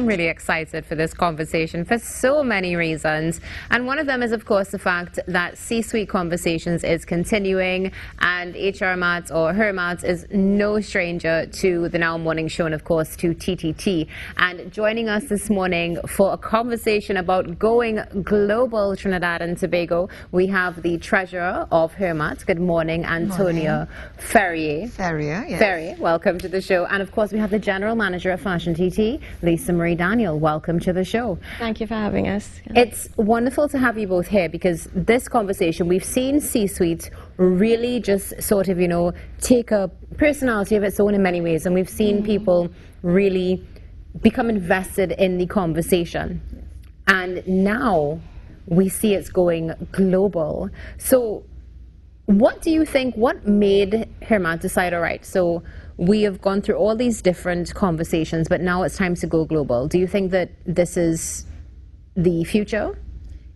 I'm really excited for this conversation for so many reasons. And one of them is, of course, the fact that C-Suite Conversations is continuing, and HRMATT or HRMATT is no stranger to the Now Morning Show and, of course, to TTT. And joining us this morning for a conversation about going global, Trinidad and Tobago, we have the treasurer of HRMATT. Good morning, Antonia. Ferrier. Ferrier, yes. Ferrier, welcome to the show. And, of course, we have the general manager of Fashion TT, Lisa Marie Daniel. Welcome to the show. Thank you for having us. It's wonderful to have you both here because this conversation, we've seen C-Suite really just sort of, take a personality of its own in many ways. And we've seen people really become invested in the conversation. And now we see it's going global. So what do you think, what made HRMATT decide, all right, so we have gone through all these different conversations, but now it's time to go global. Do you think that this is the future?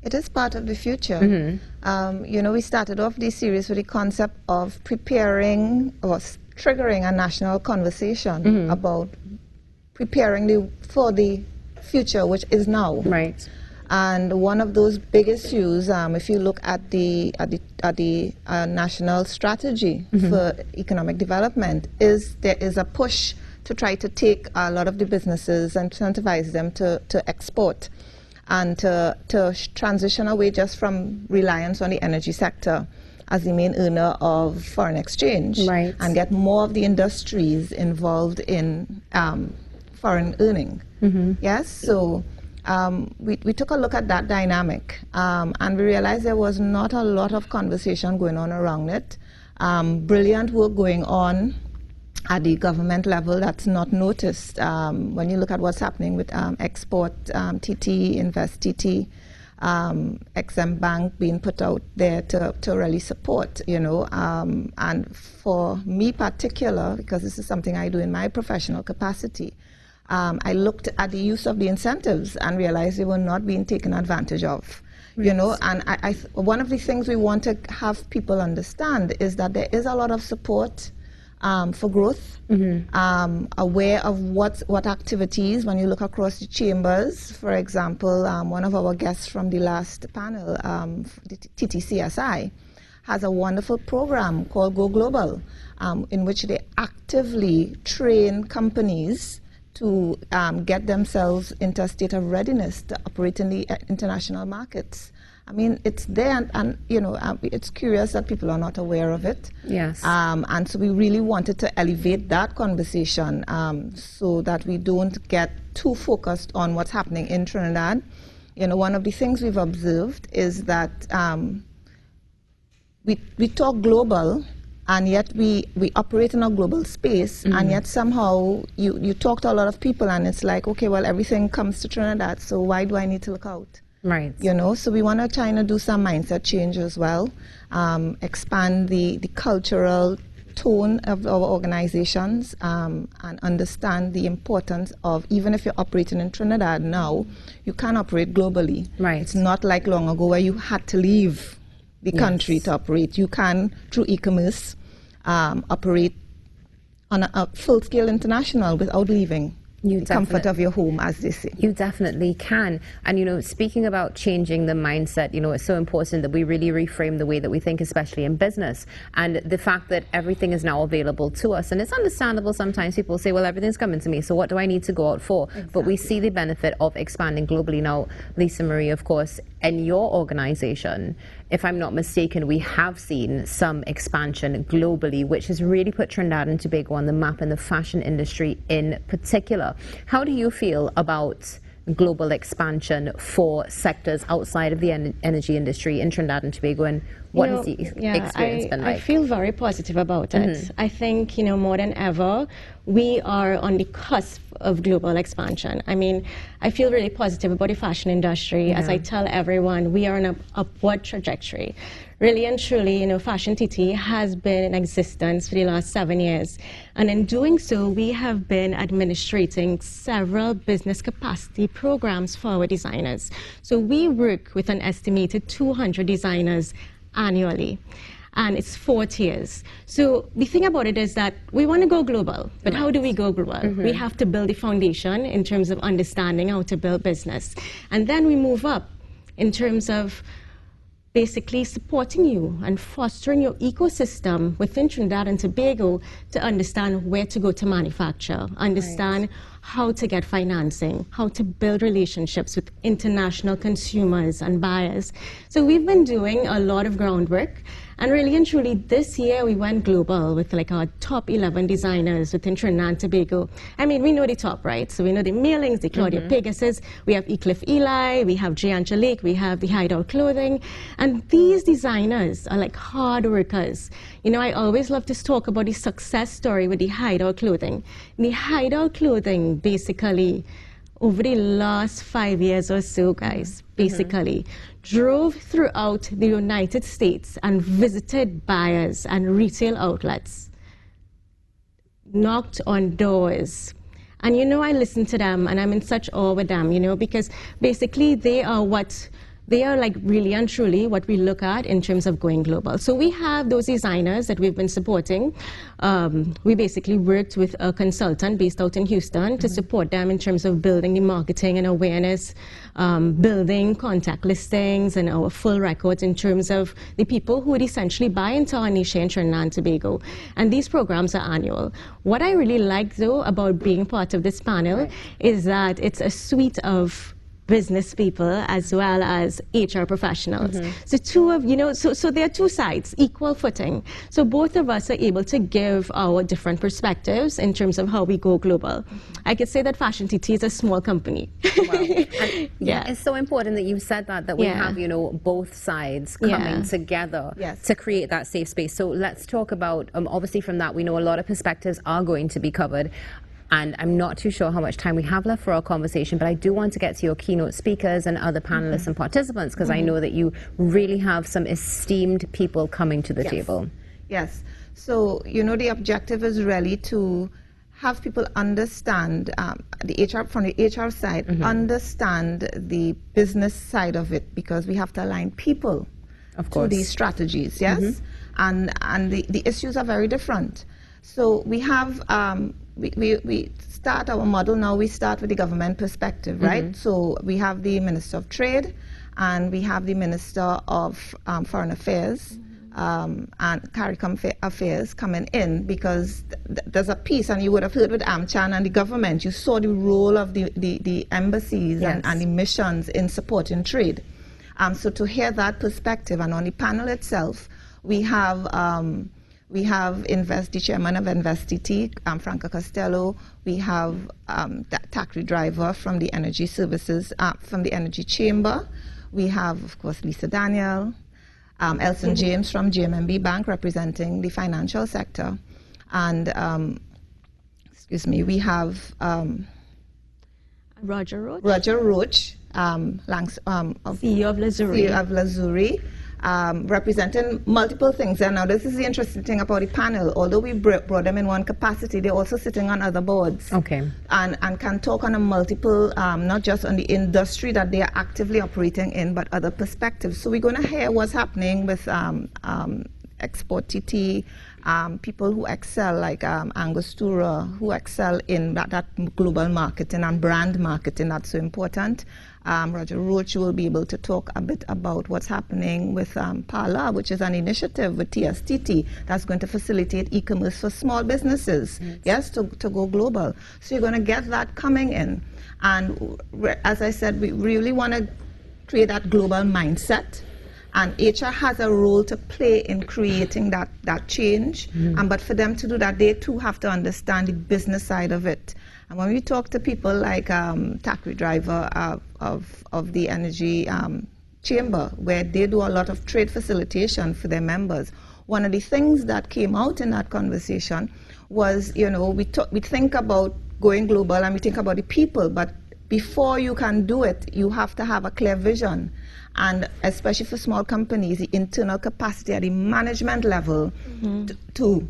It is part of the future. We started off this series with the concept of preparing or triggering a national conversation about preparing for the future, which is now. Right. And one of those big issues, if you look at the national strategy for economic development, is there is a push to try to take a lot of the businesses and incentivize them to export and to transition away just from reliance on the energy sector as the main earner of foreign exchange, right, and get more of the industries involved in foreign earning. Yes, so we took a look at that dynamic and we realized there was not a lot of conversation going on around it. Brilliant work going on at the government level that's not noticed. When you look at what's happening with Export TT, Invest TT, XM Bank being put out there to really support, and for me particular, because this is something I do in my professional capacity, I looked at the use of the incentives and realized they were not being taken advantage of. And one of the things we want to have people understand is that there is a lot of support for growth, aware of what activities, when you look across the chambers, for example, one of our guests from the last panel, the TTCSI, has a wonderful program called Go Global, in which they actively train companies to get themselves into a state of readiness to operate in the international markets. I mean, it's there, and it's curious that people are not aware of it. Yes. And so we really wanted to elevate that conversation so that we don't get too focused on what's happening in Trinidad. One of the things we've observed is that we talk global, and yet we operate in a global space, and yet somehow you talk to a lot of people and it's like, okay, well, everything comes to Trinidad, so why do I need to look out? Right. So we want to try to do some mindset change as well, expand the cultural tone of our organizations, and understand the importance of, even if you're operating in Trinidad now, you can operate globally. Right. It's not like long ago where you had to leave the country to operate. You can, through e-commerce, operate on a full-scale international without leaving the comfort of your home, as they say. You definitely can. And, speaking about changing the mindset, it's so important that we really reframe the way that we think, especially in business. And the fact that everything is now available to us. And it's understandable sometimes people say, well, everything's coming to me, so what do I need to go out for? Exactly. But we see the benefit of expanding globally. Now, Lisa Marie, of course, in your organization, if I'm not mistaken, we have seen some expansion globally, which has really put Trinidad and Tobago on the map in the fashion industry in particular. How do you feel about global expansion for sectors outside of the energy industry in Trinidad and Tobago, and what has the experience been like? I feel very positive about it. I think, more than ever, we are on the cusp of global expansion. I mean, I feel really positive about the fashion industry. As I tell everyone, we are on an upward trajectory. Really and truly, Fashion TT has been in existence for the last 7 years. And in doing so, we have been administrating several business capacity programs for our designers. So we work with an estimated 200 designers annually. and it's 4 tiers. So the thing about it is that we want to go global, but how do we go global? We have to build a foundation in terms of understanding how to build business. And then we move up in terms of basically supporting you and fostering your ecosystem within Trinidad and Tobago to understand where to go to manufacture, understand how to get financing, how to build relationships with international consumers and buyers. So we've been doing a lot of groundwork, and really and truly this year we went global with like our top 11 designers within Trinidad and Tobago. I mean, we know the top, right? So we know the Mailings, the Claudia Pegasus, we have Eclipse Eli, we have J. Angelique, we have the Hideout Clothing, and these designers are like hard workers. You know, I always love to talk about the success story with the Hideout Clothing. The Hideout Clothing basically, over the last 5 years or so, guys, basically drove throughout the United States and visited buyers and retail outlets, knocked on doors. And you know, I listen to them and I'm in such awe with them, you know, because basically they are like really and truly what we look at in terms of going global. So we have those designers that we've been supporting. We basically worked with a consultant based out in Houston to support them in terms of building the marketing and awareness, building contact listings and our full records in terms of the people who would essentially buy into our niche in Trinidad and Tobago. And these programs are annual. What I really like though about being part of this panel is that it's a suite of business people as well as HR professionals. So so there are two sides, equal footing. So both of us are able to give our different perspectives in terms of how we go global. I could say that Fashion TT is a small company. It's so important that you said that we have, you know, both sides coming together to create that safe space. So let's talk about, obviously from that, we know a lot of perspectives are going to be covered. And I'm not too sure how much time we have left for our conversation, but I do want to get to your keynote speakers and other panelists and participants, because I know that you really have some esteemed people coming to the table. Yes. So, you know, the objective is really to have people understand the HR, from the HR side, understand the business side of it, because we have to align people to these strategies, and the issues are very different. So we have, we start our model now, we start with the government perspective, right? So we have the Minister of Trade and we have the Minister of Foreign Affairs and CARICOM Affairs coming in, because there's a piece, and you would have heard with AmChan and the government, you saw the role of the embassies and the missions in supporting trade. So to hear that perspective, and on the panel itself, we have the chairman of InvestTT, Franca Costello. We have taxi driver from the Energy Services, from the Energy Chamber. We have, of course, Lisa Daniel, Elson James from GMMB Bank representing the financial sector. And, we have Roger Roach. Roger Roach, CEO of Lazuri. CEO of Lazuri. Representing multiple things. And now this is the interesting thing about the panel. Although we brought them in one capacity, they're also sitting on other boards. And can talk on a multiple, not just on the industry that they are actively operating in, but other perspectives. So we're going to hear what's happening with Export TT, people who excel like Angostura, who excel in that global marketing and brand marketing, that's so important. Roger Roach will be able to talk a bit about what's happening with PALA, which is an initiative with TSTT that's going to facilitate e-commerce for small businesses, to go global. So you're going to get that coming in. And as I said, we really want to create that global mindset. And HR has a role to play in creating that change. But for them to do that, they too have to understand the business side of it. And when we talk to people like taxi driver of the Energy Chamber, where they do a lot of trade facilitation for their members, one of the things that came out in that conversation was, you know, we think about going global and we think about the people, but before you can do it, you have to have a clear vision. And especially for small companies, the internal capacity at the management level to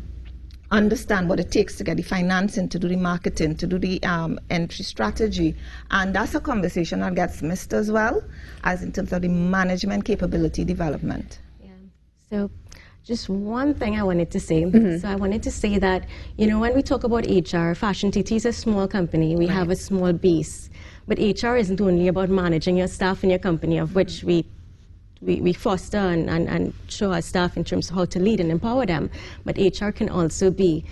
understand what it takes to get the financing, to do the marketing, to do the entry strategy. And that's a conversation that gets missed as well, as in terms of the management capability development. So just one thing I wanted to say. So I wanted to say that, when we talk about HR, Fashion TT is a small company. We have a small base. But HR isn't only about managing your staff in your company, of which we foster and show our staff in terms of how to lead and empower them. But HR can also be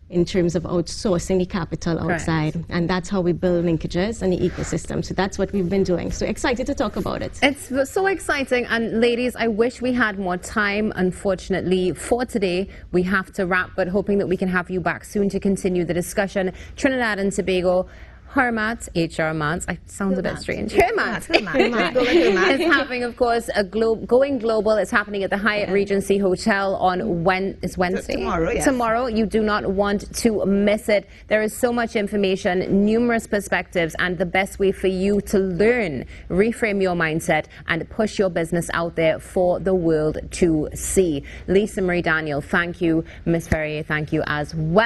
in terms of outsourcing the capital outside. And that's how we build linkages and the ecosystem. So that's what we've been doing. So excited to talk about it. It's so exciting. And ladies, I wish we had more time. Unfortunately, for today, we have to wrap, but hoping that we can have you back soon to continue the discussion. Trinidad and Tobago, HRMATT, I sound a bit strange. HRMATT is having, of course, going global. It's happening at the Hyatt Regency Hotel on Wednesday. Tomorrow, yes. Tomorrow. You do not want to miss it. There is so much information, numerous perspectives, and the best way for you to learn, reframe your mindset, and push your business out there for the world to see. Lisa Marie Daniel, thank you. Miss Ferrier, thank you as well.